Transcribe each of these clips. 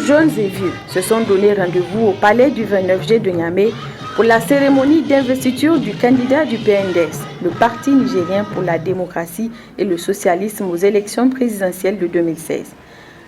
jeunes et vieux se sont donné rendez-vous au palais du 29G de Niamey pour la cérémonie d'investiture du candidat du PNDS, le Parti nigérien pour la démocratie et le socialisme aux élections présidentielles de 2016.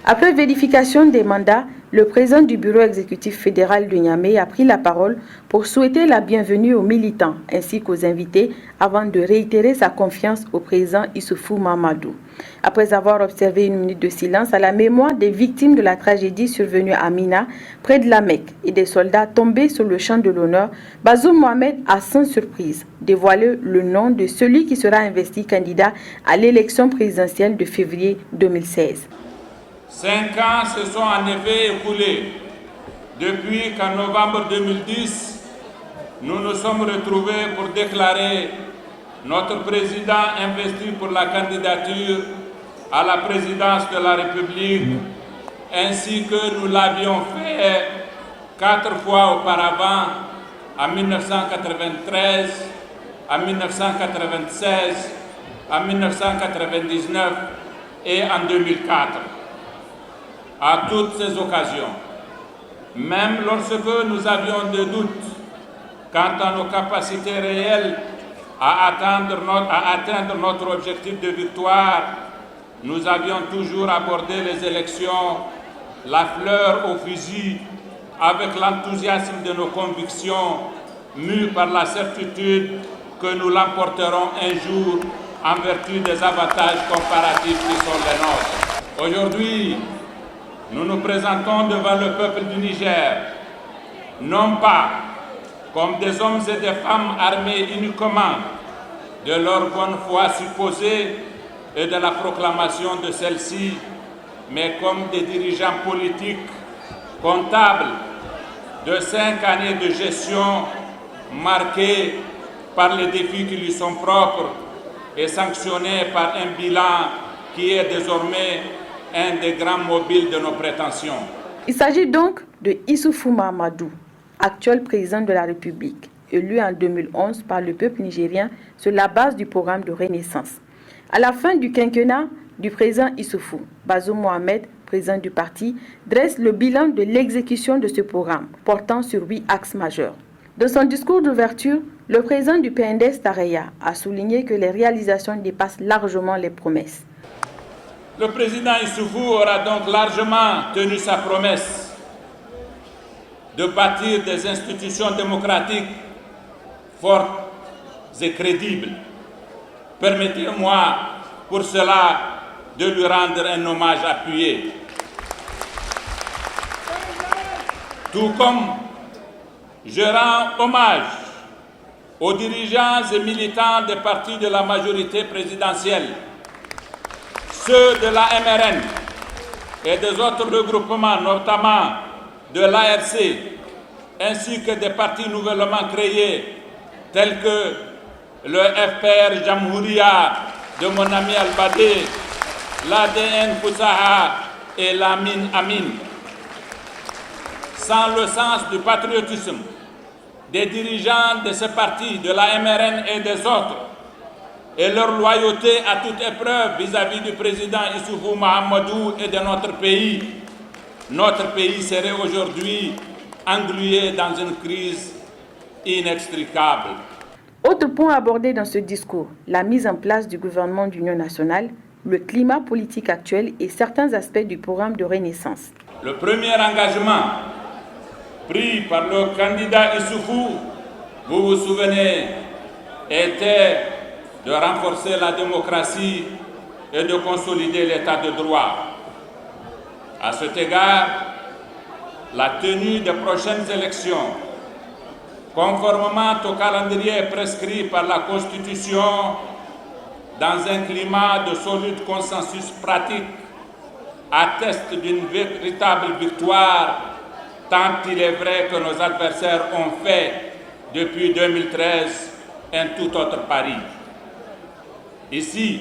Après vérification des mandats, le président du bureau exécutif fédéral de Niamey a pris la parole pour souhaiter la bienvenue aux militants ainsi qu'aux invités avant de réitérer sa confiance au président Issoufou Mahamadou. Après avoir observé une minute de silence à la mémoire des victimes de la tragédie survenue à Mina, près de la Mecque, et des soldats tombés sur le champ de l'honneur, Bazoum Mohamed a sans surprise dévoilé le nom de celui qui sera investi candidat à l'élection présidentielle de février 2016. 5 ans se sont en effet écoulés depuis qu'en novembre 2010, nous nous sommes retrouvés pour déclarer notre président investi pour la candidature à la présidence de la République, ainsi que nous l'avions fait 4 fois auparavant, en 1993, en 1996, en 1999 et en 2004. À toutes ces occasions, même lorsque nous avions des doutes quant à nos capacités réelles à atteindre notre objectif de victoire, nous avions toujours abordé les élections, la fleur au fusil, avec l'enthousiasme de nos convictions, mus par la certitude que nous l'emporterons un jour en vertu des avantages comparatifs qui sont les nôtres. Aujourd'hui, nous nous présentons devant le peuple du Niger, non pas comme des hommes et des femmes armés uniquement de leur bonne foi supposée et de la proclamation de celle-ci, mais comme des dirigeants politiques comptables de 5 années de gestion marquées par les défis qui lui sont propres et sanctionnés par un bilan qui est désormais un des grands mobiles de nos prétentions. Il s'agit donc de Issoufou Mahamadou, actuel président de la République, élu en 2011 par le peuple nigérien sur la base du programme de Renaissance. À la fin du quinquennat du président Issoufou, Bazoum Mohamed, président du parti, dresse le bilan de l'exécution de ce programme, portant sur 8 axes majeurs. Dans son discours d'ouverture, le président du PNDS Tareya a souligné que les réalisations dépassent largement les promesses. Le président Issoufou aura donc largement tenu sa promesse de bâtir des institutions démocratiques fortes et crédibles. Permettez-moi pour cela de lui rendre un hommage appuyé. Tout comme je rends hommage aux dirigeants et militants des partis de la majorité présidentielle, ceux de la MRN et des autres regroupements, notamment de l'ARC, ainsi que des partis nouvellement créés, tels que le FPR Jamhouria de mon ami Al-Badé, l'ADN Foussaha et l'Amin Amin. Sans le sens du patriotisme des dirigeants de ces partis, de la MRN et des autres, et leur loyauté à toute épreuve vis-à-vis du président Issoufou Mahamadou et de notre pays serait aujourd'hui englué dans une crise inextricable. Autre point abordé dans ce discours, la mise en place du gouvernement d'union nationale, le climat politique actuel et certains aspects du programme de Renaissance. Le premier engagement pris par le candidat Issoufou, vous vous souvenez, était de renforcer la démocratie et de consolider l'état de droit. À cet égard, la tenue des prochaines élections, conformément au calendrier prescrit par la Constitution, dans un climat de solide consensus pratique, atteste d'une véritable victoire, tant il est vrai que nos adversaires ont fait depuis 2013 un tout autre pari. Ici,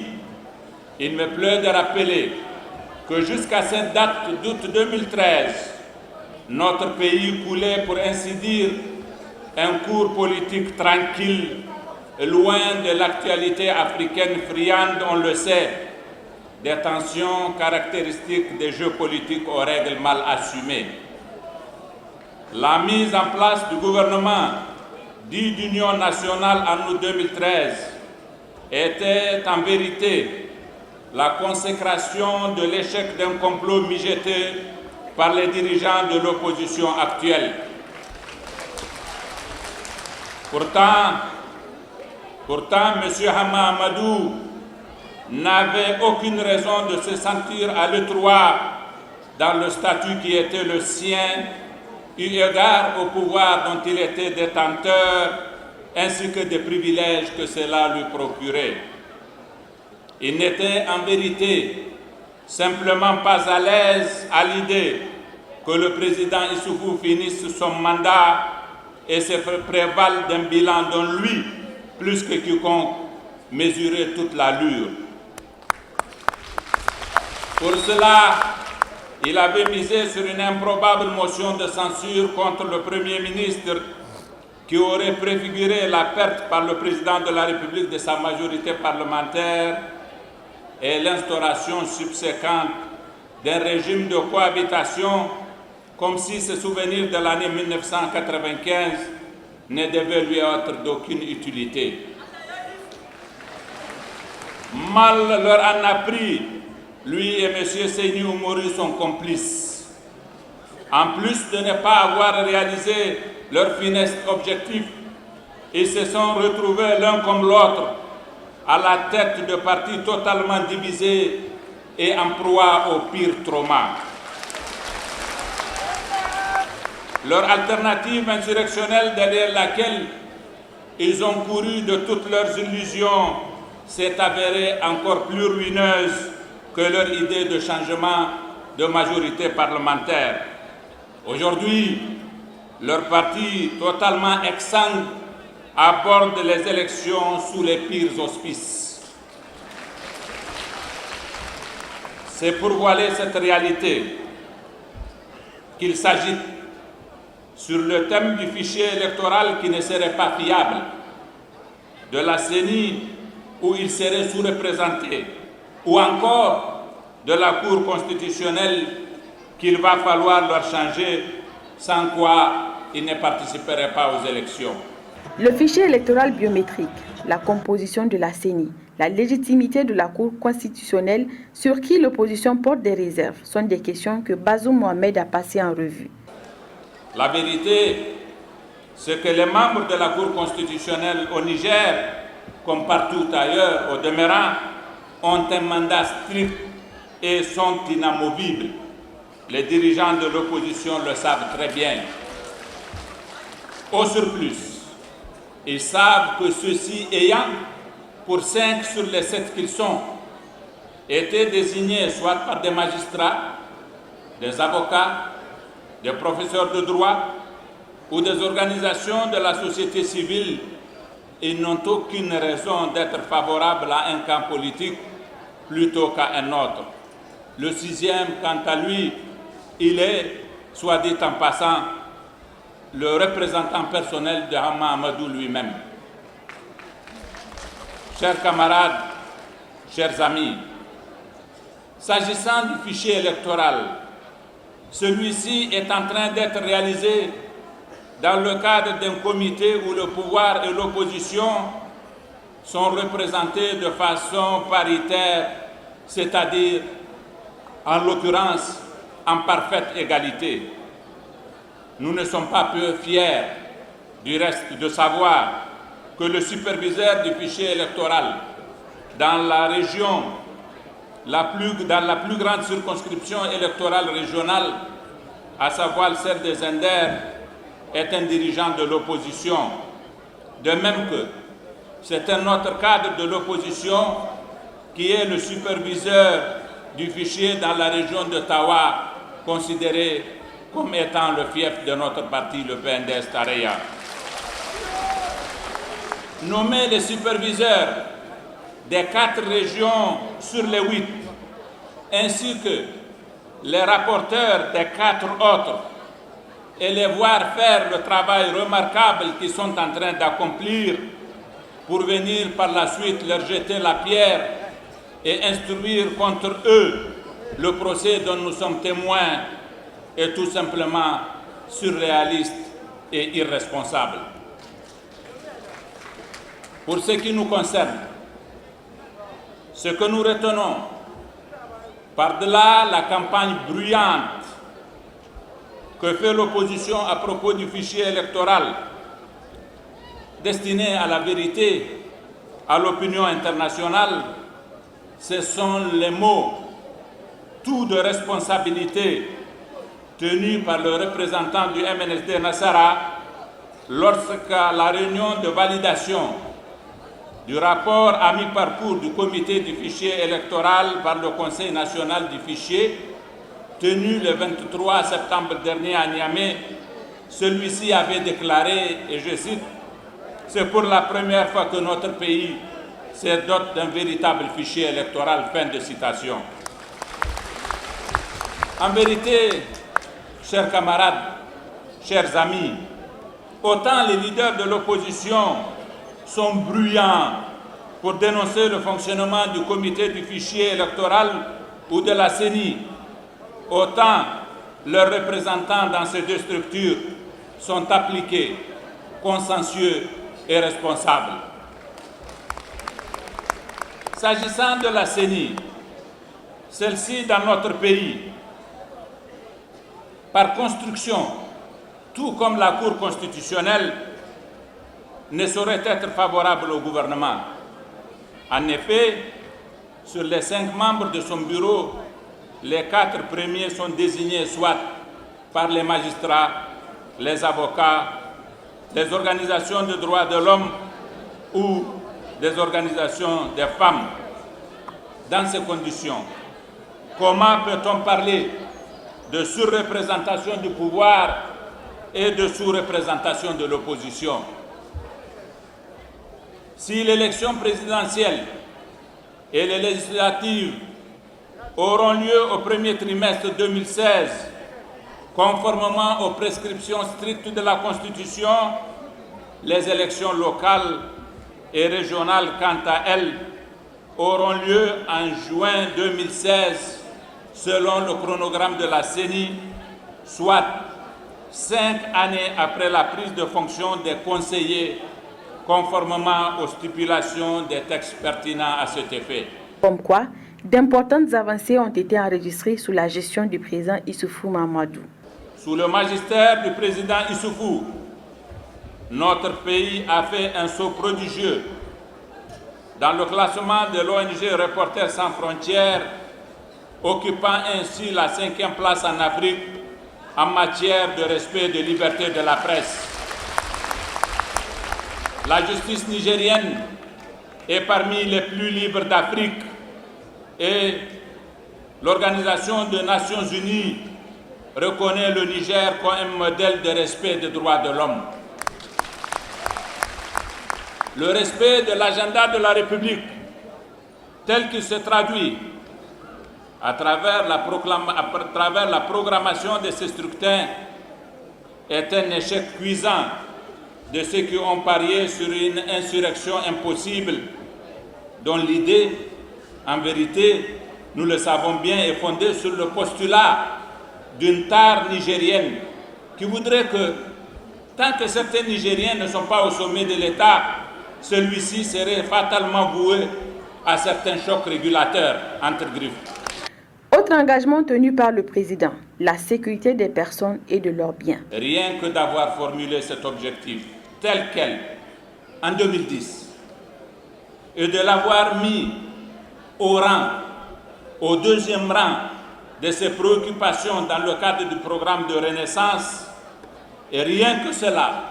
il me plaît de rappeler que jusqu'à cette date d'août 2013, notre pays coulait, pour ainsi dire, un cours politique tranquille, loin de l'actualité africaine friande, on le sait, des tensions caractéristiques des jeux politiques aux règles mal assumées. La mise en place du gouvernement dit d'union nationale en août 2013 était en vérité la consécration de l'échec d'un complot mijoté par les dirigeants de l'opposition actuelle. Pourtant, M. Hama Amadou n'avait aucune raison de se sentir à l'étroit dans le statut qui était le sien, eu égard au pouvoir dont il était détenteur, ainsi que des privilèges que cela lui procurait. Il n'était en vérité simplement pas à l'aise à l'idée que le président Issoufou finisse son mandat et se prévale d'un bilan dont lui, plus que quiconque, mesurait toute l'allure. Pour cela, il avait misé sur une improbable motion de censure contre le Premier ministre qui aurait préfiguré la perte par le président de la République de sa majorité parlementaire et l'instauration subséquente d'un régime de cohabitation comme si ce souvenir de l'année 1995 ne devait lui être d'aucune utilité. Mal leur en a pris, lui et M. Seyni Oumourou sont complices. En plus de ne pas avoir réalisé leur funeste objectif, ils se sont retrouvés l'un comme l'autre à la tête de partis totalement divisés et en proie au pire trauma. Leur alternative insurrectionnelle derrière laquelle ils ont couru de toutes leurs illusions s'est avérée encore plus ruineuse que leur idée de changement de majorité parlementaire. Aujourd'hui, leur parti totalement exsangue aborde les élections sous les pires auspices. C'est pour voiler cette réalité qu'il s'agite sur le thème du fichier électoral qui ne serait pas fiable, de la CENI où il serait sous-représenté, ou encore de la Cour constitutionnelle qu'il va falloir leur changer, sans quoi ils ne participeraient pas aux élections. Le fichier électoral biométrique, la composition de la CENI, la légitimité de la Cour constitutionnelle sur qui l'opposition porte des réserves sont des questions que Bazoum Mohamed a passées en revue. La vérité, c'est que les membres de la Cour constitutionnelle au Niger, comme partout ailleurs au demeurant, ont un mandat strict et sont inamovibles. Les dirigeants de l'opposition le savent très bien. Au surplus, ils savent que ceux-ci ayant, pour 5 sur les 7 qu'ils sont, été désignés soit par des magistrats, des avocats, des professeurs de droit ou des organisations de la société civile, ils n'ont aucune raison d'être favorables à un camp politique plutôt qu'à un autre. Le 6e, quant à lui, il est, soit dit en passant, le représentant personnel de Hama Amadou lui-même. Chers camarades, chers amis, s'agissant du fichier électoral, celui-ci est en train d'être réalisé dans le cadre d'un comité où le pouvoir et l'opposition sont représentés de façon paritaire, c'est-à-dire, en l'occurrence, en parfaite égalité. Nous ne sommes pas peu fiers, du reste, de savoir que le superviseur du fichier électoral dans la région, dans la plus grande circonscription électorale régionale, à savoir celle des Inders, est un dirigeant de l'opposition. De même que c'est un autre cadre de l'opposition qui est le superviseur du fichier dans la région de Tawa, considéré comme étant le fief de notre parti, le PNDS Tareya. Nommer les superviseurs des 4 régions sur les 8, ainsi que les rapporteurs des 4 autres, et les voir faire le travail remarquable qu'ils sont en train d'accomplir pour venir par la suite leur jeter la pierre et instruire contre eux le procès dont nous sommes témoins est tout simplement surréaliste et irresponsable. Pour ce qui nous concerne, ce que nous retenons, par-delà la campagne bruyante que fait l'opposition à propos du fichier électoral, destiné à la vérité, à l'opinion internationale, ce sont les mots « tout de responsabilité » tenus par le représentant du MNSD Nassara lorsqu'à la réunion de validation du rapport à mi-parcours du comité du fichier électoral par le Conseil national du fichier, tenu le 23 septembre dernier à Niamey, celui-ci avait déclaré, et je cite, « C'est pour la première fois que notre pays se dote d'un véritable fichier électoral ». Fin de citation. En vérité, chers camarades, chers amis, autant les leaders de l'opposition sont bruyants pour dénoncer le fonctionnement du comité du fichier électoral ou de la CENI, autant leurs représentants dans ces deux structures sont appliqués, consensueux et responsables. S'agissant de la CENI, celle-ci dans notre pays, par construction, tout comme la Cour constitutionnelle, ne saurait être favorable au gouvernement. En effet, sur les 5 membres de son bureau, les 4 premiers sont désignés soit par les magistrats, les avocats, les organisations de droits de l'homme ou des organisations des femmes. Dans ces conditions, comment peut-on parler de surreprésentation du pouvoir et de sous-représentation de l'opposition? Si l'élection présidentielle et les législatives auront lieu au premier trimestre 2016, conformément aux prescriptions strictes de la Constitution, les élections locales et régionales, quant à elles, auront lieu en juin 2016, selon le chronogramme de la CENI, soit 5 années après la prise de fonction des conseillers, conformément aux stipulations des textes pertinents à cet effet. Comme quoi, d'importantes avancées ont été enregistrées sous la gestion du président Issoufou Mahamadou. Sous le magistère du président Issoufou, notre pays a fait un saut prodigieux dans le classement de l'ONG Reporters sans frontières, occupant ainsi la 5e place en Afrique en matière de respect des libertés de la presse. La justice nigérienne est parmi les plus libres d'Afrique et l'Organisation des Nations Unies reconnaît le Niger comme un modèle de respect des droits de l'homme. Le respect de l'agenda de la République, tel qu'il se traduit à travers la programmation de ces scrutins, est un échec cuisant de ceux qui ont parié sur une insurrection impossible, dont l'idée, en vérité, nous le savons bien, est fondée sur le postulat d'une tare nigérienne qui voudrait que, tant que certains Nigériens ne sont pas au sommet de l'État, celui-ci serait fatalement voué à certains chocs régulateurs, entre griffes. Autre engagement tenu par le président, la sécurité des personnes et de leurs biens. Rien que d'avoir formulé cet objectif tel quel en 2010 et de l'avoir mis au 2e rang de ses préoccupations dans le cadre du programme de renaissance, et rien que cela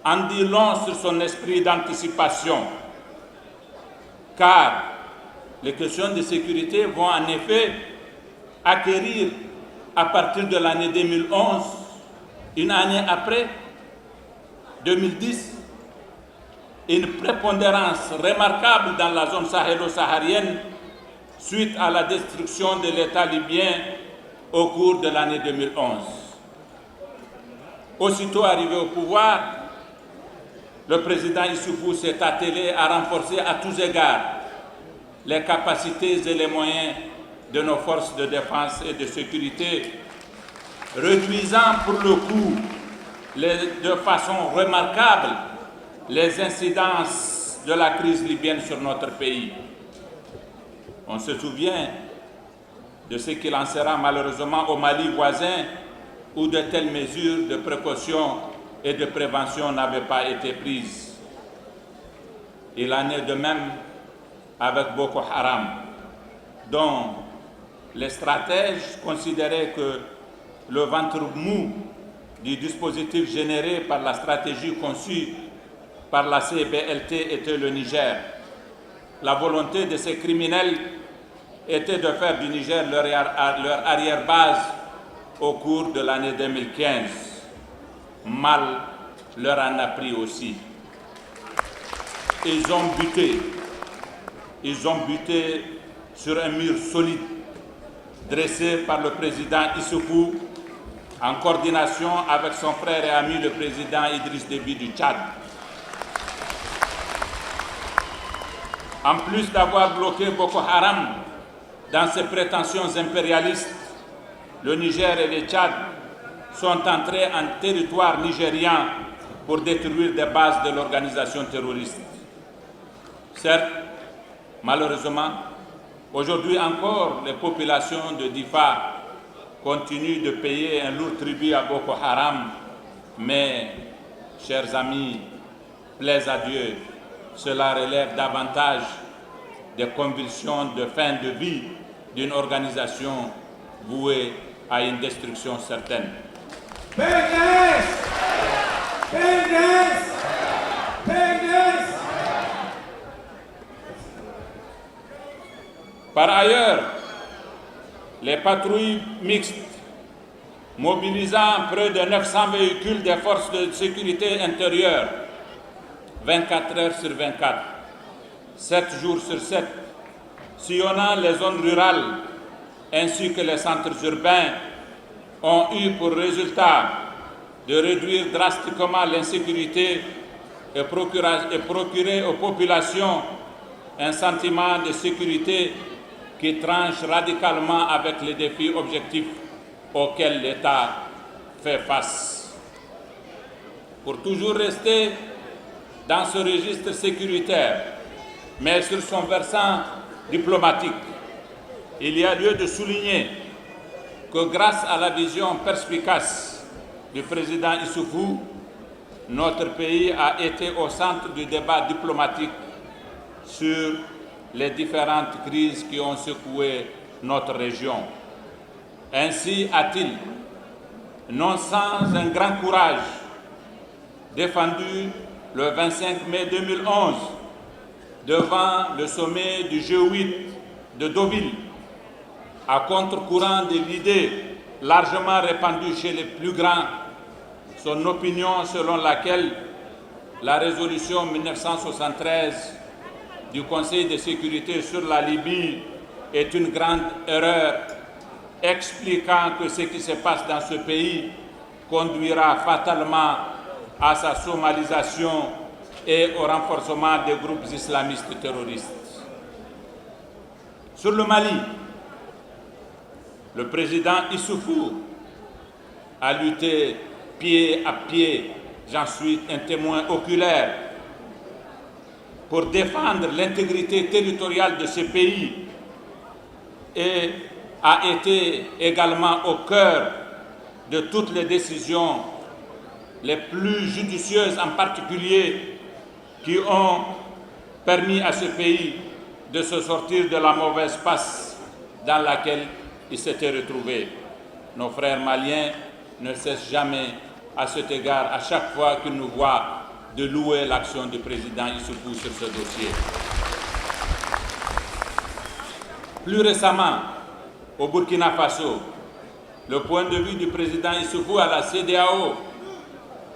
en dit long sur son esprit d'anticipation, car les questions de sécurité vont en effet acquérir à partir de l'année 2011, une année après 2010, une prépondérance remarquable dans la zone sahélo-saharienne suite à la destruction de l'État libyen au cours de l'année 2011. Aussitôt arrivé au pouvoir, le président Issoufou s'est attelé à renforcer à tous égards les capacités et les moyens de nos forces de défense et de sécurité, réduisant pour le coup de façon remarquable les incidences de la crise libyenne sur notre pays. On se souvient de ce qu'il en sera malheureusement au Mali voisin, où de telles mesures de précaution et de prévention n'avaient pas été prises. Il en est de même avec Boko Haram, dont les stratèges considéraient que le ventre mou du dispositif généré par la stratégie conçue par la CBLT était le Niger. La volonté de ces criminels était de faire du Niger leur arrière-base au cours de l'année 2015. Mal leur en a pris aussi. Ils ont buté sur un mur solide dressé par le président Issoufou en coordination avec son frère et ami le président Idriss Déby du Tchad. En plus d'avoir bloqué Boko Haram dans ses prétentions impérialistes, le Niger et le Tchad sont entrés en territoire nigérien pour détruire des bases de l'organisation terroriste. Certes, malheureusement, aujourd'hui encore, les populations de Difa continuent de payer un lourd tribut à Boko Haram, mais, chers amis, plaise à Dieu, cela relève davantage des convulsions de fin de vie d'une organisation vouée à une destruction certaine. Par ailleurs, les patrouilles mixtes mobilisant près de 900 véhicules des forces de sécurité intérieure, 24 heures sur 24, 7 jours sur 7, sillonnant les zones rurales ainsi que les centres urbains, ont eu pour résultat de réduire drastiquement l'insécurité et procurer aux populations un sentiment de sécurité qui tranche radicalement avec les défis objectifs auxquels l'État fait face. Pour toujours rester dans ce registre sécuritaire, mais sur son versant diplomatique, il y a lieu de souligner que grâce à la vision perspicace du président Issoufou, notre pays a été au centre du débat diplomatique sur les différentes crises qui ont secoué notre région. Ainsi a-t-il, non sans un grand courage, défendu le 25 mai 2011 devant le sommet du G8 de Deauville, à contre-courant de l'idée largement répandue chez les plus grands, son opinion selon laquelle la résolution 1973 du Conseil de sécurité sur la Libye est une grande erreur, expliquant que ce qui se passe dans ce pays conduira fatalement à sa somalisation et au renforcement des groupes islamistes terroristes. Sur le Mali, le président Issoufou a lutté pied à pied, j'en suis un témoin oculaire, pour défendre l'intégrité territoriale de ce pays et a été également au cœur de toutes les décisions les plus judicieuses en particulier qui ont permis à ce pays de se sortir de la mauvaise passe dans laquelle il s'était retrouvé. Nos frères maliens ne cessent jamais à cet égard, à chaque fois qu'ils nous voient, de louer l'action du président Issoufou sur ce dossier. Plus récemment, au Burkina Faso, le point de vue du président Issoufou à la CEDEAO,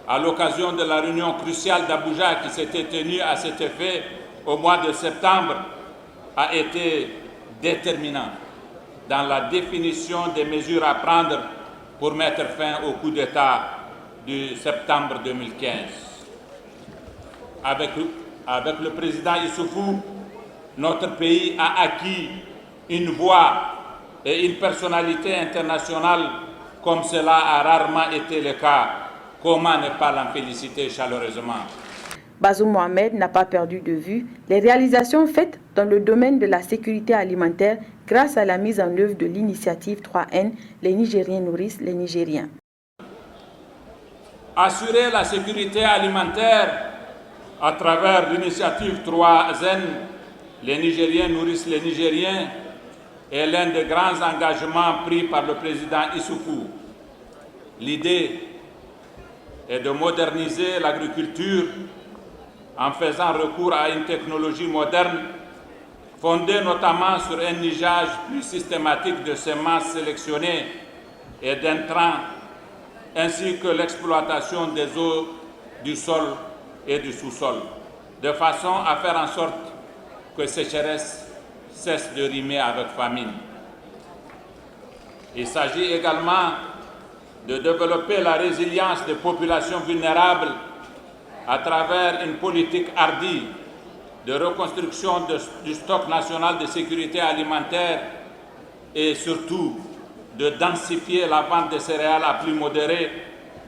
à l'occasion de la réunion cruciale d'Abuja qui s'était tenue à cet effet au mois de septembre, a été déterminant dans la définition des mesures à prendre pour mettre fin au coup d'État du septembre 2015. Avec le président Issoufou, notre pays a acquis une voix et une personnalité internationale comme cela a rarement été le cas. Comment ne pas l'en féliciter chaleureusement? Bazoum Mohamed n'a pas perdu de vue les réalisations faites dans le domaine de la sécurité alimentaire grâce à la mise en œuvre de l'initiative 3N, les Nigériens nourrissent les Nigériens. Assurer la sécurité alimentaire à travers l'initiative 3N, les Nigériens nourrissent les Nigériens, est l'un des grands engagements pris par le président Issoufou. L'idée est de moderniser l'agriculture en faisant recours à une technologie moderne fondée notamment sur un usage plus systématique de semences sélectionnées et d'intrants, ainsi que l'exploitation des eaux du sol et du sous-sol, de façon à faire en sorte que sécheresse cesse de rimer avec famine. Il s'agit également de développer la résilience des populations vulnérables à travers une politique hardie de reconstruction du stock national de sécurité alimentaire et surtout de densifier la vente des céréales à prix modéré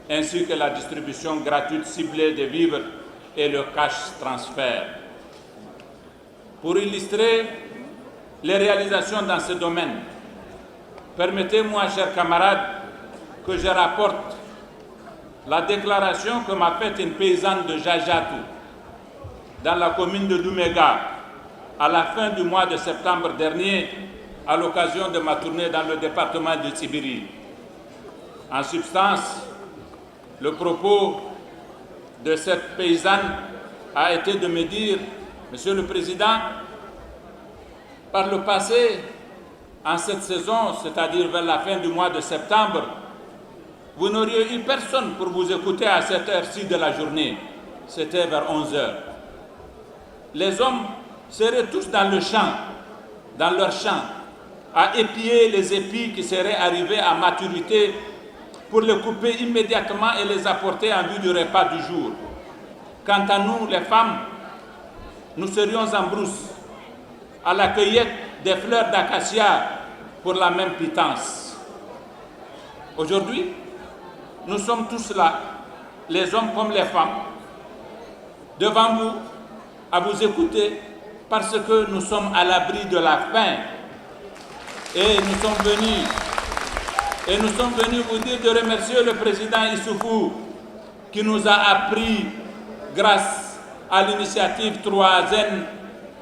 ainsi que la distribution gratuite ciblée des vivres et le cash transfert. Pour illustrer les réalisations dans ce domaine, permettez-moi, chers camarades, que je rapporte la déclaration que m'a faite une paysanne de Jajatou dans la commune de Doumega à la fin du mois de septembre dernier à l'occasion de ma tournée dans le département de Tibiri. En substance, le propos de cette paysanne a été de me dire: Monsieur le Président, par le passé, en cette saison, c'est-à-dire vers la fin du mois de septembre, vous n'auriez eu personne pour vous écouter à cette heure-ci de la journée. C'était vers 11 heures. Les hommes seraient tous dans le champ, dans leur champ, à épier les épis qui seraient arrivés à maturité pour les couper immédiatement et les apporter en vue du repas du jour. Quant à nous, les femmes, nous serions en brousse, à la cueillette des fleurs d'acacia pour la même pitance. Aujourd'hui, nous sommes tous là, les hommes comme les femmes, devant vous, à vous écouter, parce que nous sommes à l'abri de la faim. Et nous sommes venus vous dire de remercier le président Issoufou qui nous a appris, grâce à l'initiative 3N,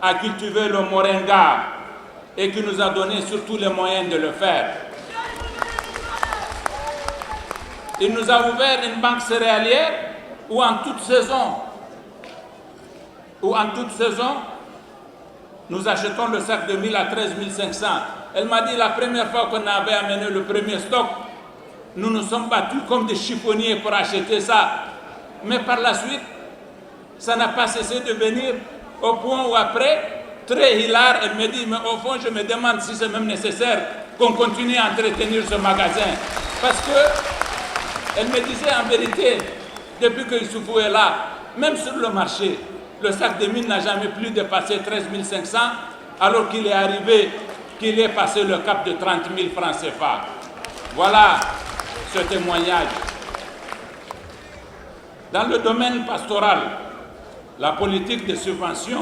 à cultiver le moringa et qui nous a donné surtout les moyens de le faire. Il nous a ouvert une banque céréalière où en toute saison, nous achetons le sac de 1000 à 13 500. Elle m'a dit la première fois qu'on avait amené le premier stock, nous nous sommes battus comme des chiffonniers pour acheter ça. Mais par la suite, ça n'a pas cessé de venir au point où après, très hilar, elle me dit, mais au fond, je me demande si c'est même nécessaire qu'on continue à entretenir ce magasin. Parce que, elle me disait en vérité, depuis que Issoufou est là, même sur le marché, le sac de mine n'a jamais plus dépassé 13 500, alors qu'il est arrivé, qu'il est passé le cap de 30 000 francs CFA. Voilà ce témoignage. Dans le domaine pastoral, la politique de subvention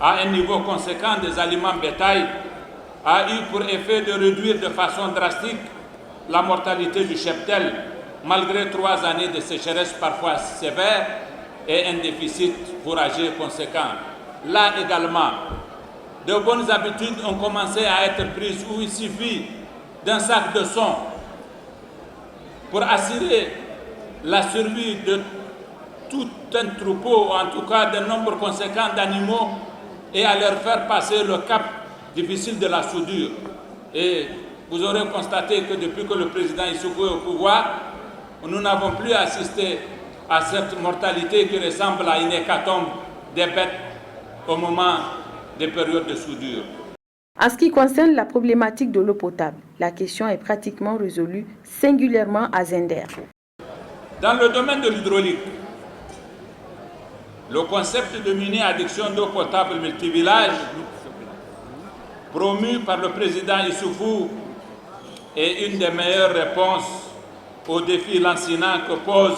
à un niveau conséquent des aliments bétail a eu pour effet de réduire de façon drastique la mortalité du cheptel, malgré 3 années de sécheresse parfois sévères et un déficit fourrager conséquent. Là également, de bonnes habitudes ont commencé à être prises où il suffit d'un sac de son pour assurer la survie de tout un troupeau, ou en tout cas d'un nombre conséquent d'animaux, et à leur faire passer le cap difficile de la soudure. Et vous aurez constaté que depuis que le président Issoufou est au pouvoir, nous n'avons plus assisté à cette mortalité qui ressemble à une hécatombe des bêtes au moment des périodes de soudure. En ce qui concerne la problématique de l'eau potable, la question est pratiquement résolue, singulièrement à Zender. Dans le domaine de l'hydraulique, Le concept de mini-adduction d'eau potable multivillage, promu par le président Issoufou, est une des meilleures réponses aux défis lancinants que pose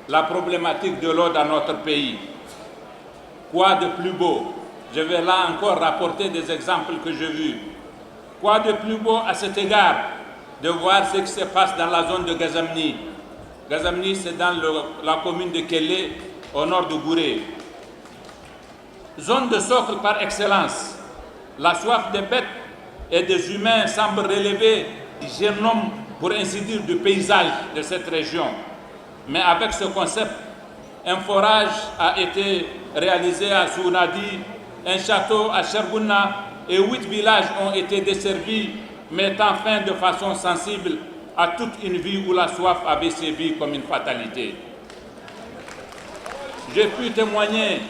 la problématique de l'eau dans notre pays. Quoi de plus beau? Je vais là encore rapporter des exemples que j'ai vus. Quoi de plus beau à cet égard de voir ce qui se passe dans la zone de Gazamni. Gazamni, c'est dans la commune de Kélé, au nord de Gouré. Zone de socle par excellence. La soif des bêtes et des humains semble relever du génome, pour ainsi dire, du paysage de cette région. Mais avec ce concept, un forage a été réalisé à Sounadi, un château à Cherbouna et 8 villages ont été desservis, mettant fin de façon sensible à toute une vie où la soif avait sévi comme une fatalité. J'ai pu témoigner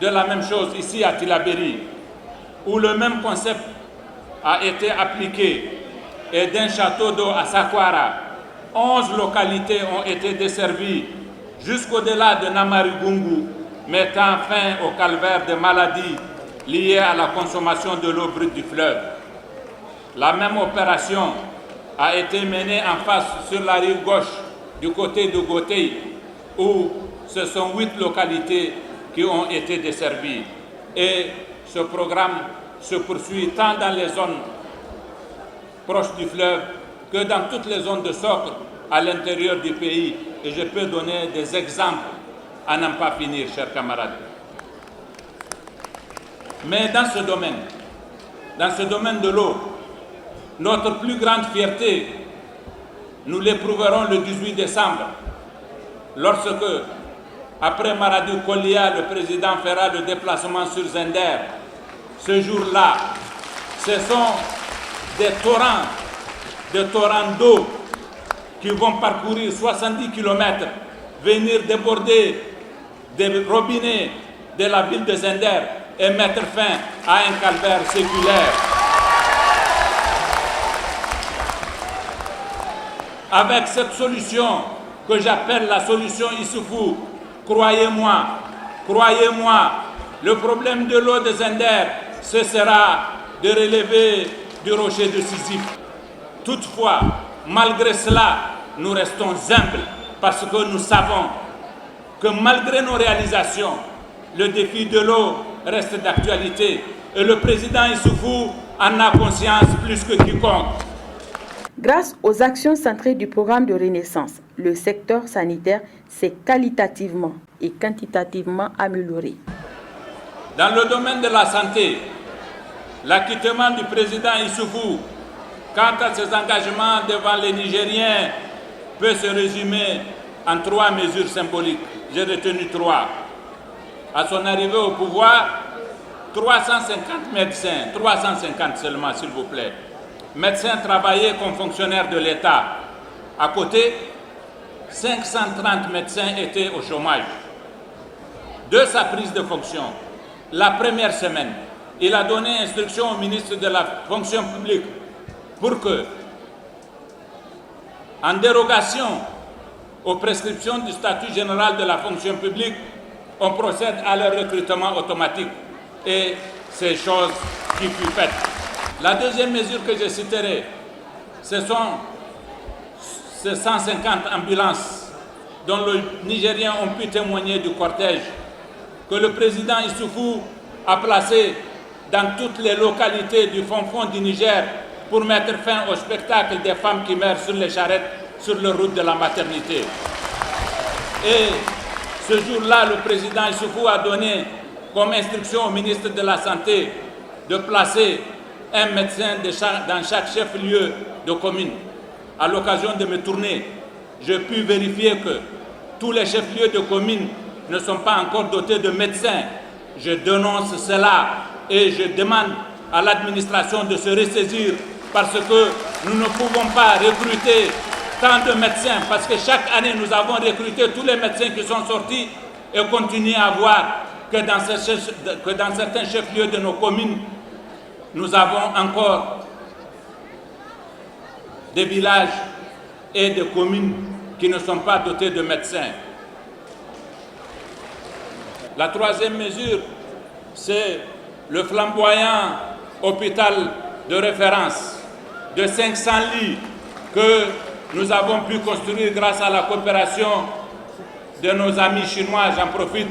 de la même chose ici à Tillabéri, où le même concept a été appliqué, et d'un château d'eau à Sakwara, 11 localités ont été desservies jusqu'au-delà de Namarigungu, mettant fin au calvaire des maladies liées à la consommation de l'eau brute du fleuve. La même opération a été menée en face sur la rive gauche du côté de Gotei, où ce sont 8 localités qui ont été desservies. Et ce programme se poursuit tant dans les zones proches du fleuve que dans toutes les zones de socle à l'intérieur du pays. Et je peux donner des exemples à n'en pas finir, chers camarades. Mais dans ce domaine de l'eau, notre plus grande fierté, nous l'éprouverons le 18 décembre, lorsque, après Maradou Kolia, le président fera le déplacement sur Zender. Ce jour-là, ce sont des torrents d'eau qui vont parcourir 70 km, venir déborder des robinets de la ville de Zender et mettre fin à un calvaire séculaire. Avec cette solution que j'appelle la solution Issoufou, croyez-moi, le problème de l'eau de Zender, ce sera de relever du rocher de Sisyphe. Toutefois, malgré cela, nous restons humbles parce que nous savons que malgré nos réalisations, le défi de l'eau reste d'actualité et le président Issoufou en a conscience plus que quiconque. Grâce aux actions centrées du programme de Renaissance, le secteur sanitaire s'est qualitativement et quantitativement amélioré. Dans le domaine de la santé, l'acquittement du président Issoufou quant à ses engagements devant les Nigériens peut se résumer en 3 mesures symboliques. J'ai retenu 3. À son arrivée au pouvoir, 350 médecins, 350 seulement s'il vous plaît, médecins travaillaient comme fonctionnaires de l'État. À côté, 530 médecins étaient au chômage. De sa prise de fonction, la première semaine, il a donné instruction au ministre de la fonction publique pour que, en dérogation aux prescriptions du statut général de la fonction publique, on procède à leur recrutement automatique. Et c'est chose qui fut faite. La deuxième mesure que je citerai, ce sont ces 150 ambulances dont les Nigériens ont pu témoigner du cortège que le président Issoufou a placé dans toutes les localités du fond du Niger pour mettre fin au spectacle des femmes qui meurent sur les charrettes sur la route de la maternité. Et ce jour-là, le président Issoufou a donné comme instruction au ministre de la Santé de placer un médecin dans chaque chef-lieu de commune. À l'occasion de mes tournées, j'ai pu vérifier que tous les chefs-lieux de commune ne sont pas encore dotés de médecins. Je dénonce cela et je demande à l'administration de se ressaisir parce que nous ne pouvons pas recruter tant de médecins parce que chaque année nous avons recruté tous les médecins qui sont sortis et continuer à voir que dans certains chefs-lieux de nos communes, nous avons encore des villages et des communes qui ne sont pas dotés de médecins. La troisième mesure, c'est le flamboyant hôpital de référence de 500 lits que nous avons pu construire grâce à la coopération de nos amis chinois. J'en profite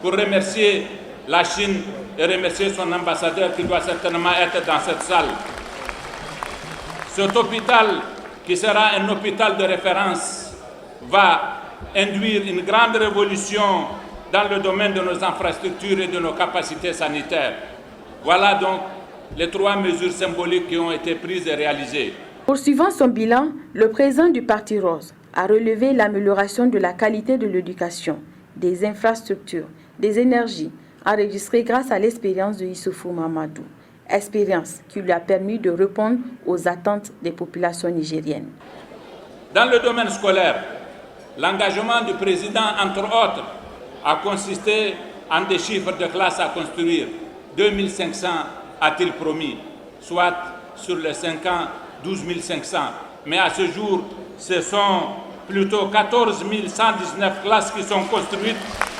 pour remercier la Chine et remercier son ambassadeur qui doit certainement être dans cette salle. Cet hôpital, qui sera un hôpital de référence, va induire une grande révolution dans le domaine de nos infrastructures et de nos capacités sanitaires. Voilà donc les 3 mesures symboliques qui ont été prises et réalisées. Poursuivant son bilan, le président du Parti Rose a relevé l'amélioration de la qualité de l'éducation, des infrastructures, des énergies, enregistrée grâce à l'expérience de Issoufou Mamadou, expérience qui lui a permis de répondre aux attentes des populations nigériennes. Dans le domaine scolaire, l'engagement du président, entre autres, a consisté en des chiffres de classe à construire. 2500 a-t-il promis, soit sur les 5 ans, 12 500. Mais à ce jour, ce sont plutôt 14 119 classes qui sont construites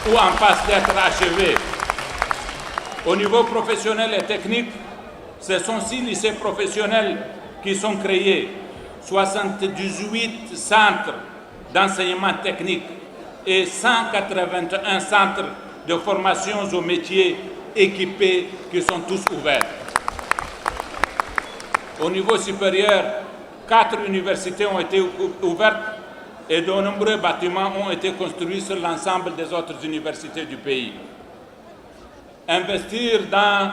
ou en passe d'être achevées. Au niveau professionnel et technique, ce sont 6 lycées professionnels qui sont créés, 78 centres d'enseignement technique et 181 centres de formation aux métiers équipés qui sont tous ouverts. Au niveau supérieur, 4 universités ont été ouvertes et de nombreux bâtiments ont été construits sur l'ensemble des autres universités du pays. Investir dans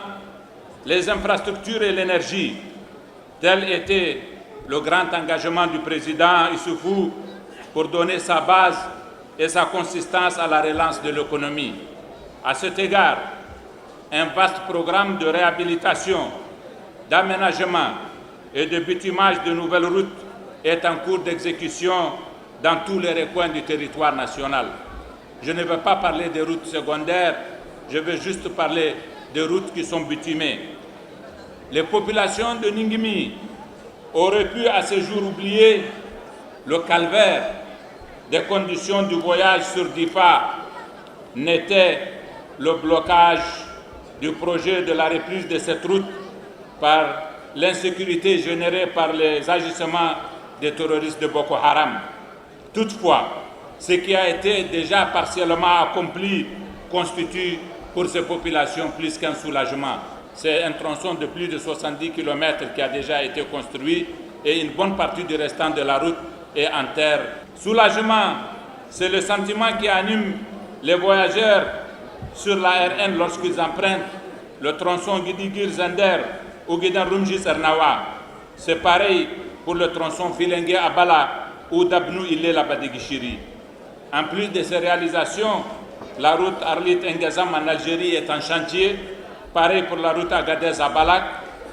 les infrastructures et l'énergie, tel était le grand engagement du président Issoufou pour donner sa base et sa consistance à la relance de l'économie. À cet égard, un vaste programme de réhabilitation, d'aménagement et de bitumage de nouvelles routes est en cours d'exécution dans tous les recoins du territoire national. Je ne veux pas parler des routes secondaires, je veux juste parler des routes qui sont bitumées. Les populations de Ningimi auraient pu à ce jour oublier le calvaire des conditions du voyage sur Difa n'était le blocage du projet de la reprise de cette route par l'insécurité générée par les agissements des terroristes de Boko Haram. Toutefois, ce qui a été déjà partiellement accompli constitue pour ces populations plus qu'un soulagement. C'est un tronçon de plus de 70 km qui a déjà été construit et une bonne partie du restant de la route est en terre. Soulagement, c'est le sentiment qui anime les voyageurs sur la RN lorsqu'ils empruntent le tronçon Gidigir-Zender ou Guidan-Rumjis-Ernawa. C'est pareil pour le tronçon Filengue-Abala ou Dabnou-Ilé-Labadegishiri. En plus de ces réalisations, la route Arlit-Engazam en Algérie est en chantier. Pareil pour la route Agadez-Abalak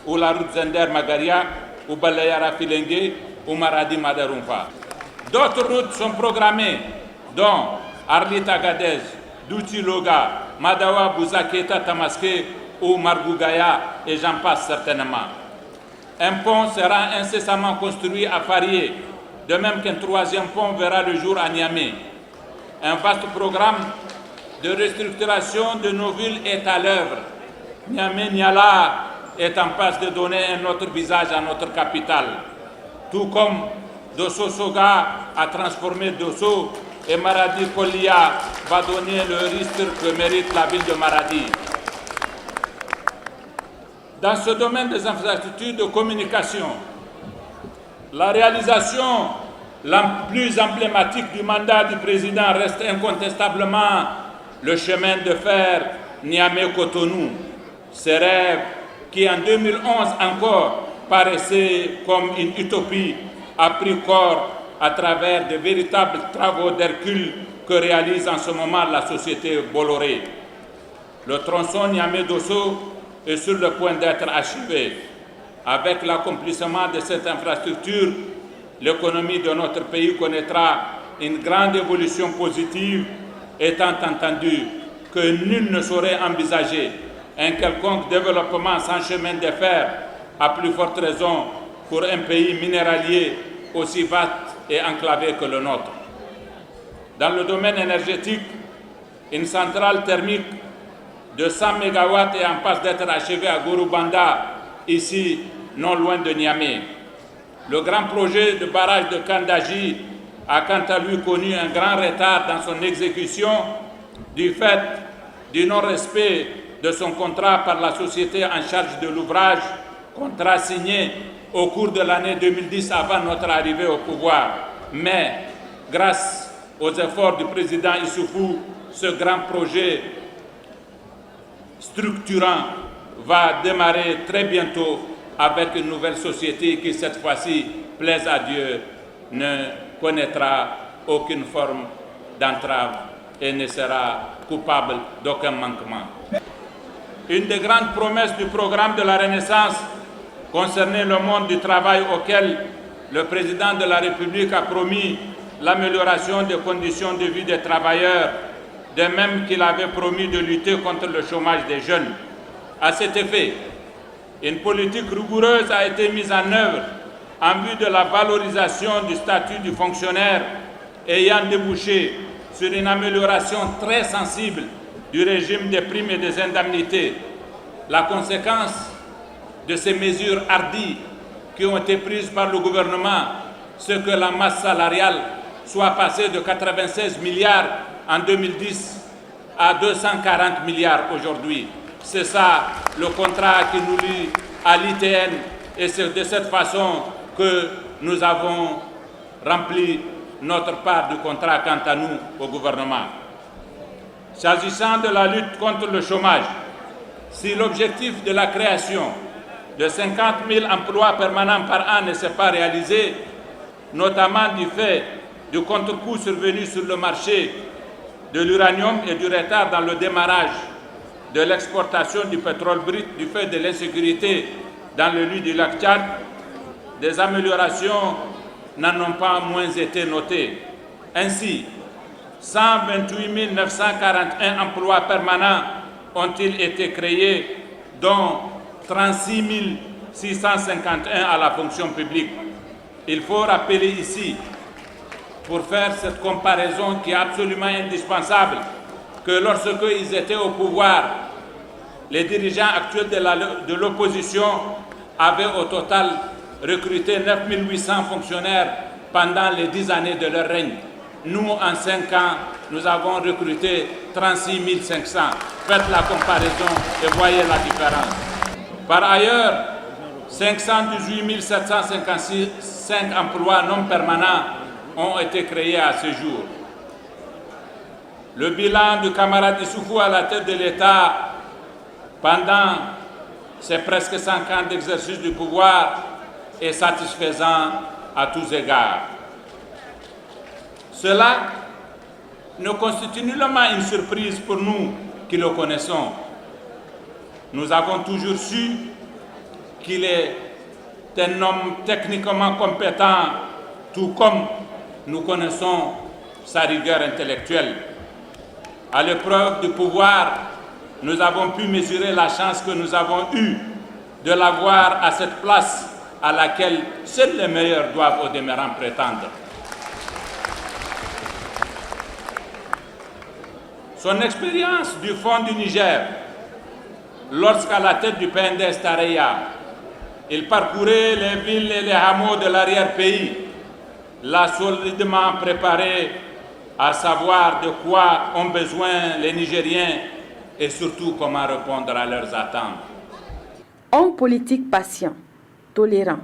ou la route Zender-Magaria ou Balayara-Filengue ou Maradi-Madarumfa. D'autres routes sont programmées, dont Arlit-Agadez, Douti-Loga, Madawa-Bouzaketa-Tamaské ou Margougaya, et j'en passe certainement. Un pont sera incessamment construit à Farié, de même qu'un 3e pont verra le jour à Niamey. Un vaste programme de restructuration de nos villes est à l'œuvre. Niamey-Niala est en passe de donner un autre visage à notre capitale. Tout comme Dosso-Soga a transformé Dosso et Maradi-Kolia va donner le risque que mérite la ville de Maradi. Dans ce domaine des infrastructures de communication, la réalisation la plus emblématique du mandat du président reste incontestablement le chemin de fer Niamey-Cotonou. Ce rêve qui en 2011 encore paraissait comme une utopie a pris corps à travers de véritables travaux d'Hercule que réalise en ce moment la société Bolloré. Le tronçon Niamey-Dosso est sur le point d'être achevé. Avec l'accomplissement de cette infrastructure, l'économie de notre pays connaîtra une grande évolution positive, étant entendu que nul ne saurait envisager un quelconque développement sans chemin de fer, à plus forte raison pour un pays minéralier aussi vaste et enclavé que le nôtre. Dans le domaine énergétique, une centrale thermique de 100 MW est en passe d'être achevé à Gorubanda, ici, non loin de Niamey. Le grand projet de barrage de Kandaji a quant à lui connu un grand retard dans son exécution du fait du non-respect de son contrat par la société en charge de l'ouvrage, contrat signé au cours de l'année 2010 avant notre arrivée au pouvoir. Mais grâce aux efforts du président Issoufou, ce grand projet structurant va démarrer très bientôt avec une nouvelle société qui, cette fois-ci, plaise à Dieu, ne connaîtra aucune forme d'entrave et ne sera coupable d'aucun manquement. Une des grandes promesses du programme de la Renaissance concernait le monde du travail auquel le président de la République a promis l'amélioration des conditions de vie des travailleurs, de même qu'il avait promis de lutter contre le chômage des jeunes. À cet effet, une politique rigoureuse a été mise en œuvre en vue de la valorisation du statut du fonctionnaire, ayant débouché sur une amélioration très sensible du régime des primes et des indemnités. La conséquence de ces mesures hardies qui ont été prises par le gouvernement, c'est que la masse salariale soit passée de 96 milliards en 2010 à 240 milliards aujourd'hui. C'est ça le contrat qui nous lie à l'ITN et c'est de cette façon que nous avons rempli notre part du contrat quant à nous au gouvernement. S'agissant de la lutte contre le chômage, si l'objectif de la création de 50 000 emplois permanents par an ne s'est pas réalisé, notamment du fait du contre-coup survenu sur le marché de l'uranium et du retard dans le démarrage de l'exportation du pétrole brut du fait de l'insécurité dans le lit du lac Tchad, des améliorations n'en ont pas moins été notées. Ainsi, 128 941 emplois permanents ont-ils été créés, dont 36 651 à la fonction publique. Il faut rappeler ici, pour faire cette comparaison qui est absolument indispensable, que lorsqu'ils étaient au pouvoir, les dirigeants actuels de l'opposition avaient au total recruté 9 800 fonctionnaires pendant les 10 années de leur règne. Nous, en 5 ans, nous avons recruté 36 500. Faites la comparaison et voyez la différence. Par ailleurs, 518 755 emplois non permanents ont été créés à ce jour. Le bilan du camarade Issoufou à la tête de l'État pendant ces presque 5 ans d'exercice du pouvoir est satisfaisant à tous égards. Cela ne constitue nullement une surprise pour nous qui le connaissons. Nous avons toujours su qu'il est un homme techniquement compétent, tout comme nous connaissons sa rigueur intellectuelle. À l'épreuve du pouvoir, nous avons pu mesurer la chance que nous avons eue de l'avoir à cette place à laquelle seuls les meilleurs doivent au demeurant prétendre. Son expérience du fond du Niger, lorsqu'à la tête du PNDS Tareya, il parcourait les villes et les hameaux de l'arrière-pays, l'a solidement préparé à savoir de quoi ont besoin les Nigériens et surtout comment répondre à leurs attentes. Homme politique patient, tolérant,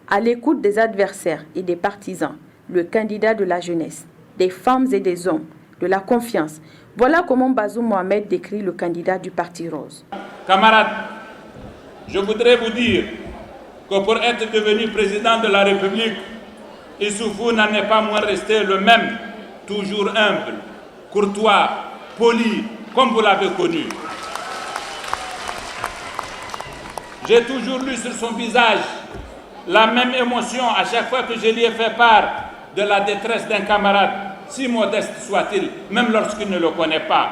à l'écoute des adversaires et des partisans, le candidat de la jeunesse, des femmes et des hommes, de la confiance. Voilà comment Bazoum Mohamed décrit le candidat du Parti Rose. Camarades, je voudrais vous dire que pour être devenu président de la République, Issoufou n'en est pas moins resté le même, toujours humble, courtois, poli, comme vous l'avez connu. J'ai toujours lu sur son visage la même émotion à chaque fois que je lui ai fait part de la détresse d'un camarade, si modeste soit-il, même lorsqu'il ne le connaît pas.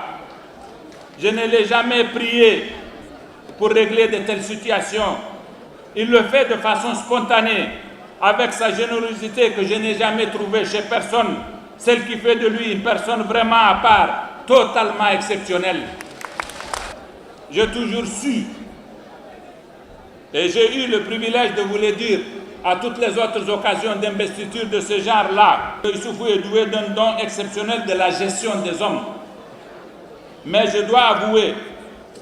Je ne l'ai jamais prié pour régler de telles situations. Il le fait de façon spontanée, avec sa générosité que je n'ai jamais trouvée chez personne, celle qui fait de lui une personne vraiment à part, totalement exceptionnelle. j'ai toujours su, et j'ai eu le privilège de vous le dire à toutes les autres occasions d'investiture de ce genre-là, que Issoufou est doué d'un don exceptionnel de la gestion des hommes. Mais je dois avouer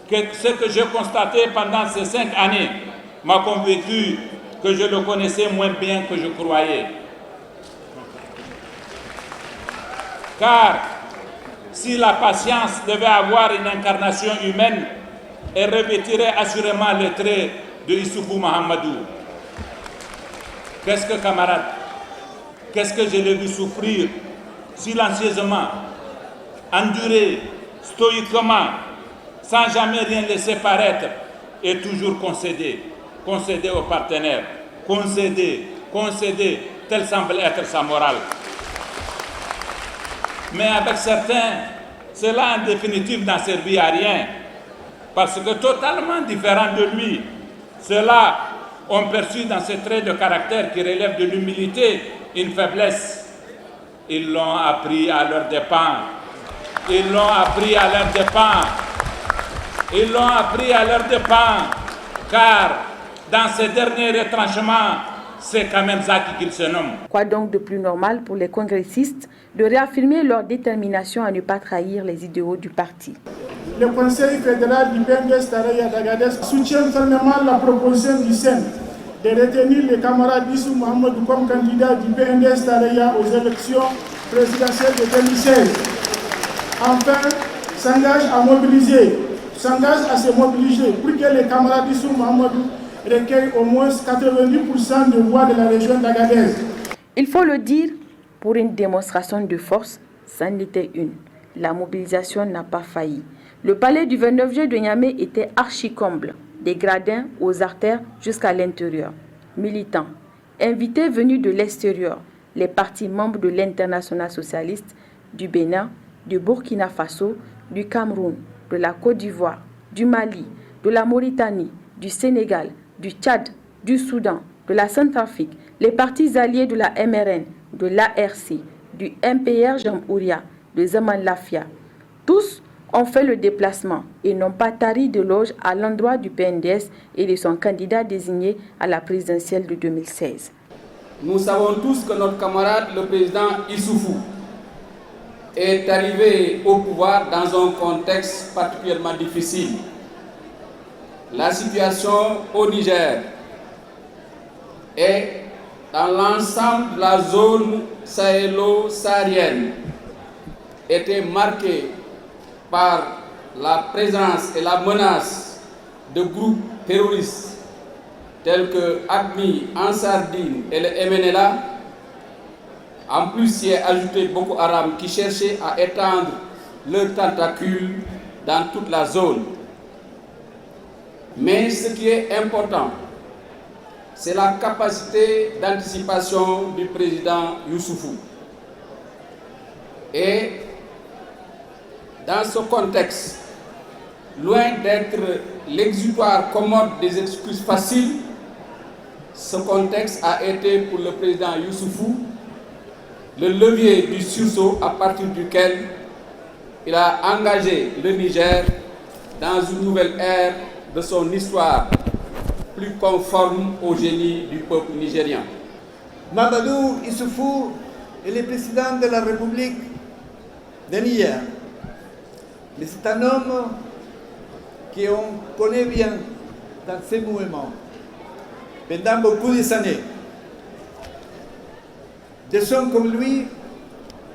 que ce que j'ai constaté pendant ces 5 années m'a convaincu que je le connaissais moins bien que je croyais. Car si la patience devait avoir une incarnation humaine, elle revêtirait assurément les traits de Issoufou Mahamadou. Qu'est-ce que camarade? Qu'est-ce que je l'ai vu souffrir silencieusement, endurer, stoïquement, sans jamais rien laisser paraître et toujours concéder, concéder aux partenaires, concéder, concéder, telle semble être sa morale. Mais avec certains, cela en définitive n'a servi à rien, parce que totalement différents de lui, ceux-là ont perçu dans ces traits de caractère qui relèvent de l'humilité une faiblesse. Ils l'ont appris à leurs dépens. Ils l'ont appris à leurs dépens. Ils l'ont appris à leurs dépens, car dans ces derniers retranchements, c'est quand même ça qu'ils se nomment. Quoi donc de plus normal pour les congressistes de réaffirmer leur détermination à ne pas trahir les idéaux du parti. Le Conseil fédéral du PNDS Taraya d'Agadez soutient fermement la proposition du CEN de retenir le camarade Issou Mahamadou comme candidat du PNDS Taraya aux élections présidentielles de 2016. Enfin, s'engage à se mobiliser pour que les camarades Issou Mahamadou recueillent au moins 90% de voix de la région d'Agadez. Il faut le dire, pour une démonstration de force, ça n'était une. La mobilisation n'a pas failli. Le palais du 29 juillet de Niamey était archi-comble, des gradins aux artères jusqu'à l'intérieur. Militants, invités venus de l'extérieur, les partis membres de l'Internationale socialiste, du Bénin, du Burkina Faso, du Cameroun, de la Côte d'Ivoire, du Mali, de la Mauritanie, du Sénégal, du Tchad, du Soudan, de la Centrafrique, les partis alliés de la MRN, de l'ARC, du MPR Jamhouria, de Zaman Lafia. Tous ont fait le déplacement et n'ont pas tari de loge à l'endroit du PNDS et de son candidat désigné à la présidentielle de 2016. Nous savons tous que notre camarade, le président Issoufou, est arrivé au pouvoir dans un contexte particulièrement difficile. La situation au Niger et dans l'ensemble de la zone sahélo-saharienne était marquée par la présence et la menace de groupes terroristes tels que AQMI, Ansardine et le MNLA. En plus, s'y est ajouté Boko Haram qui cherchait à étendre leurs tentacules dans toute la zone. Mais ce qui est important, c'est la capacité d'anticipation du président Youssoufou. Et dans ce contexte, loin d'être l'exutoire commode des excuses faciles, ce contexte a été pour le président Youssoufou le levier du sursaut à partir duquel il a engagé le Niger dans une nouvelle ère de son histoire, plus conforme au génie du peuple nigérien. Mahamadou Issoufou est le président de la République de Niger. Mais c'est un homme qu'on connaît bien dans ses mouvements pendant beaucoup d'années. Des gens comme lui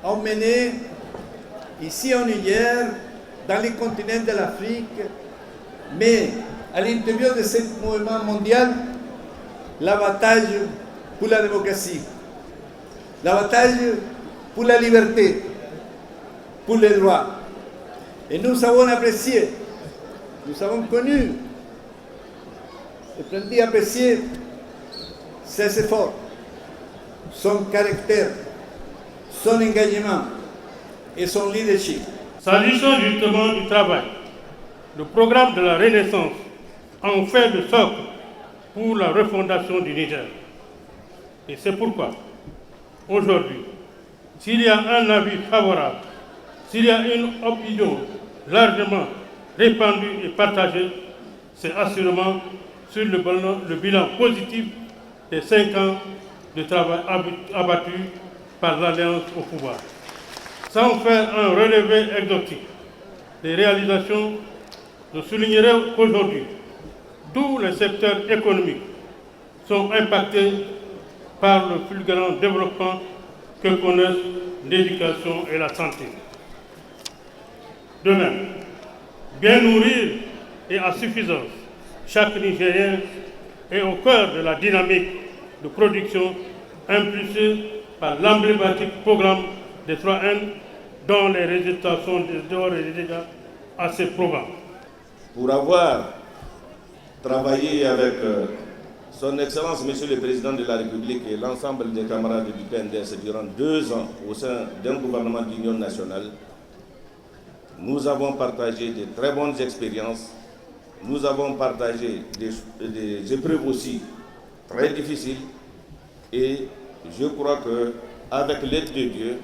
ont mené ici en Niger, dans les continents de l'Afrique, mais à l'intérieur de ce mouvement mondial, la bataille pour la démocratie, la bataille pour la liberté, pour les droits. Et nous avons apprécié, nous avons connu et appris à apprécier ses efforts, son caractère, son engagement et son leadership. S'agissant justement du travail, le programme de la Renaissance en fait le socle pour la refondation du Niger. Et c'est pourquoi, aujourd'hui, s'il y a un avis favorable, s'il y a une opinion largement répandue et partagée, c'est assurément sur le bilan positif des 5 ans de travail abattu par l'Alliance au pouvoir. Sans faire un relevé exotique des réalisations, je soulignerai qu'aujourd'hui, tous les secteurs économiques sont impactés par le fulgurant développement que connaissent l'éducation et la santé. De même, bien nourrir et à suffisance chaque Nigérien est au cœur de la dynamique de production impulsée par l'emblématique programme des 3N dont les résultats sont d'ores et déjà assez probants. Pour avoir travaillé avec Son Excellence Monsieur le Président de la République et l'ensemble des camarades du PNDS durant 2 ans au sein d'un gouvernement d'union nationale, nous avons partagé de très bonnes expériences, nous avons partagé des épreuves aussi très difficiles et je crois qu'avec l'aide de Dieu,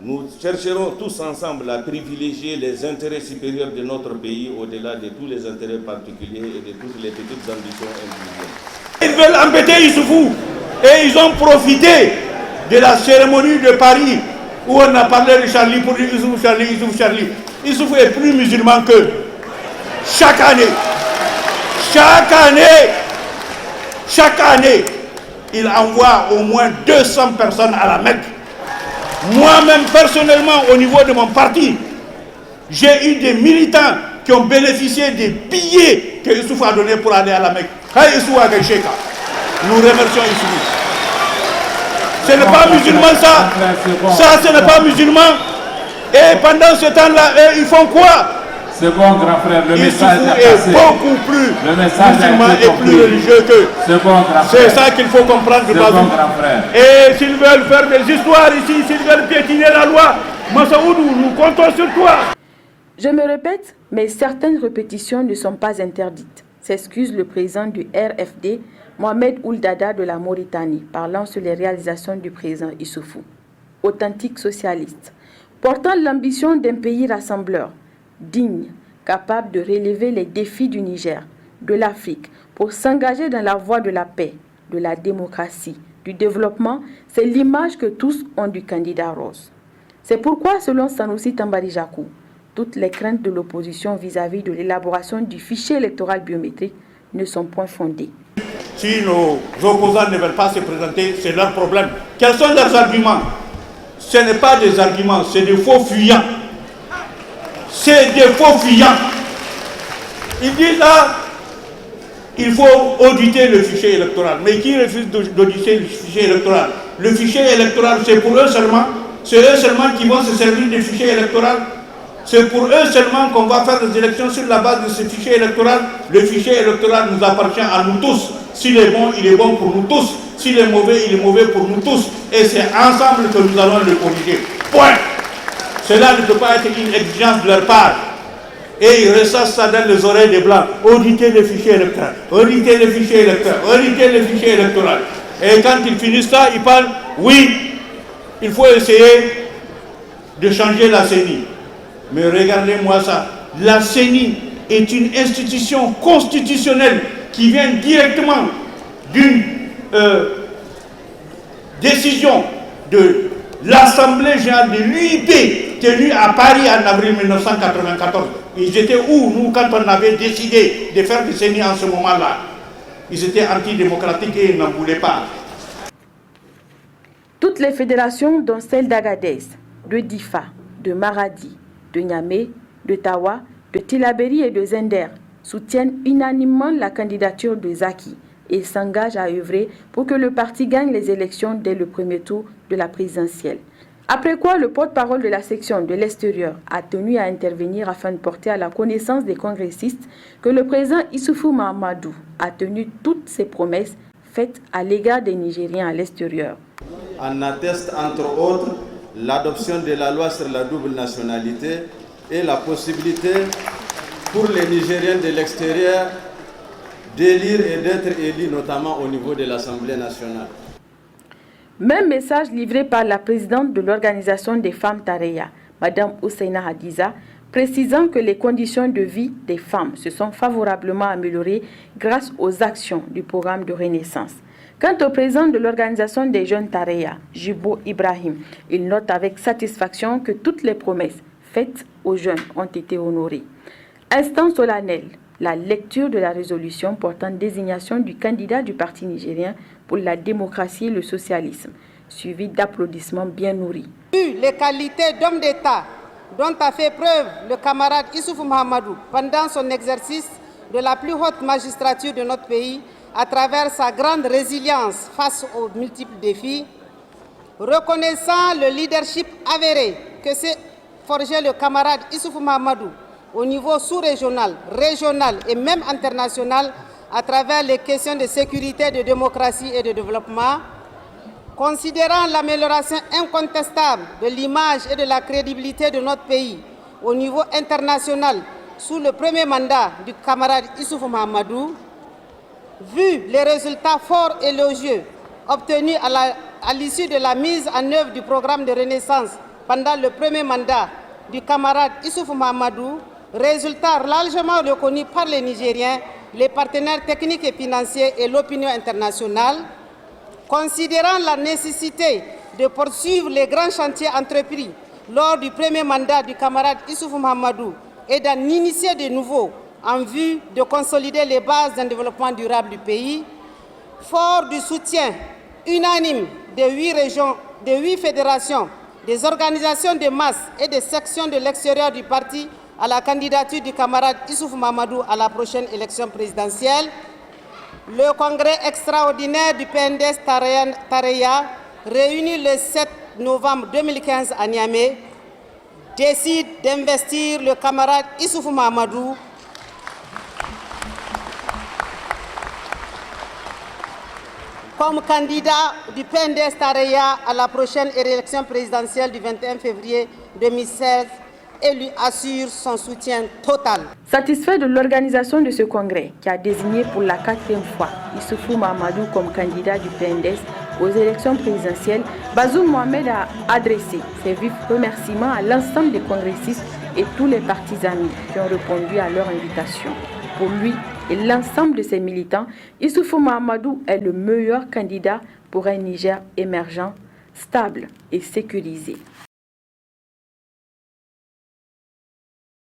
nous chercherons tous ensemble à privilégier les intérêts supérieurs de notre pays au-delà de tous les intérêts particuliers et de toutes les petites ambitions individuelles. Ils veulent embêter Issoufou et ils ont profité de la cérémonie de Paris où on a parlé de Charlie pour dire Issoufou Charlie, Issoufou Charlie. Issoufou est plus musulman qu'eux. Chaque année, il envoie au moins 200 personnes à la Mecque. Moi-même, personnellement, au niveau de mon parti, j'ai eu des militants qui ont bénéficié des billets que Issoufou a donnés pour aller à la Mecque. Nous remercions Issoufou. Ce n'est pas musulman ça. Ça, ce n'est pas musulman. Et pendant ce temps-là, eux, ils font quoi? C'est bon, grand frère, le message est beaucoup plus musulman et plus religieux qu'eux. C'est ça qu'il faut comprendre. Et s'ils veulent faire des histoires ici, s'ils veulent piétiner la loi, Massaoudou, nous comptons sur toi. Je me répète, mais certaines répétitions ne sont pas interdites. S'excuse le président du RFD, Mohamed Ould Daddah de la Mauritanie, parlant sur les réalisations du président Issoufou. Authentique socialiste, portant l'ambition d'un pays rassembleur, digne, capable de relever les défis du Niger, de l'Afrique, pour s'engager dans la voie de la paix, de la démocratie, du développement, c'est l'image que tous ont du candidat rose. C'est pourquoi, selon Sanoussi Tambari Jakou, toutes les craintes de l'opposition vis-à-vis de l'élaboration du fichier électoral biométrique ne sont point fondées. Si nos opposants ne veulent pas se présenter, c'est leur problème. Quels sont leurs arguments? Ce n'est pas des arguments, c'est des faux fuyants. C'est des faux fuyants. Ils disent là, il faut auditer le fichier électoral. Mais qui refuse d'auditer le fichier électoral? Le fichier électoral, c'est pour eux seulement. C'est eux seulement qui vont se servir du fichier électoral. C'est pour eux seulement qu'on va faire des élections sur la base de ce fichier électoral. Le fichier électoral nous appartient à nous tous. S'il est bon, il est bon pour nous tous. S'il est mauvais, il est mauvais pour nous tous. Et c'est ensemble que nous allons le corriger. Point. Cela ne peut pas être une exigence de leur part. Et ils ressassent ça dans les oreilles des Blancs. Auditer les fichiers électoraux. Auditer les fichiers électoraux. Auditer les fichiers électoraux. Et quand ils finissent ça, ils parlent, oui, il faut essayer de changer la CENI. Mais regardez-moi ça. La CENI est une institution constitutionnelle qui vient directement d'une décision de l'Assemblée générale de l'UIP tenue à Paris en avril 1994. Ils étaient où, nous, quand on avait décidé de faire des CENI en ce moment-là? Ils étaient antidémocratiques et ils n'en voulaient pas. Toutes les fédérations, dont celle d'Agadez, de Difa, de Maradi, de Niamey, de Tawa, de Tillabéri et de Zender, soutiennent unanimement la candidature de Zaki et s'engagent à œuvrer pour que le parti gagne les élections dès le premier tour de la présidentielle. Après quoi, le porte-parole de la section de l'extérieur a tenu à intervenir afin de porter à la connaissance des congressistes que le président Issoufou Mahamadou a tenu toutes ses promesses faites à l'égard des Nigériens à l'extérieur. En atteste entre autres l'adoption de la loi sur la double nationalité et la possibilité pour les Nigériens de l'extérieur d'élire et d'être élus, notamment au niveau de l'Assemblée nationale. Même message livré par la présidente de l'Organisation des femmes Tareya, Mme Ousseina Hadiza, précisant que les conditions de vie des femmes se sont favorablement améliorées grâce aux actions du programme de Renaissance. Quant au président de l'organisation des jeunes Tareya, Jibo Ibrahim, il note avec satisfaction que toutes les promesses faites aux jeunes ont été honorées. Instant solennel, la lecture de la résolution portant désignation du candidat du Parti nigérien pour la démocratie et le socialisme, suivi d'applaudissements bien nourris. Vu les qualités d'homme d'État dont a fait preuve le camarade Issoufou Mahamadou pendant son exercice de la plus haute magistrature de notre pays, à travers sa grande résilience face aux multiples défis, reconnaissant le leadership avéré que s'est forgé le camarade Issoufou Mahamadou au niveau sous-régional, régional et même international à travers les questions de sécurité, de démocratie et de développement, considérant l'amélioration incontestable de l'image et de la crédibilité de notre pays au niveau international sous le premier mandat du camarade Issoufou Mahamadou, vu les résultats forts et élogieux obtenus à l'issue de la mise en œuvre du programme de Renaissance pendant le premier mandat du camarade Issoufou Mahamadou, résultats largement reconnus par les Nigériens, les partenaires techniques et financiers et l'opinion internationale, considérant la nécessité de poursuivre les grands chantiers entrepris lors du premier mandat du camarade Issoufou Mahamadou et d'en initier de nouveaux en vue de consolider les bases d'un développement durable du pays, fort du soutien unanime des 8 régions, des 8 fédérations, des organisations de masse et des sections de l'extérieur du parti à la candidature du camarade Issoufou Mahamadou à la prochaine élection présidentielle, le congrès extraordinaire du PNDS Tareya, réuni le 7 novembre 2015 à Niamey, décide d'investir le camarade Issoufou Mahamadou comme candidat du PNDS Tareya à la prochaine élection présidentielle du 21 février 2016 et lui assure son soutien total. Satisfait de l'organisation de ce congrès qui a désigné pour la 4e fois Issoufou Mahamadou comme candidat du PNDS aux élections présidentielles, Bazoum Mohamed a adressé ses vifs remerciements à l'ensemble des congressistes et tous les partis amis qui ont répondu à leur invitation. Pour lui et l'ensemble de ses militants, Issoufou Mahamadou est le meilleur candidat pour un Niger émergent, stable et sécurisé.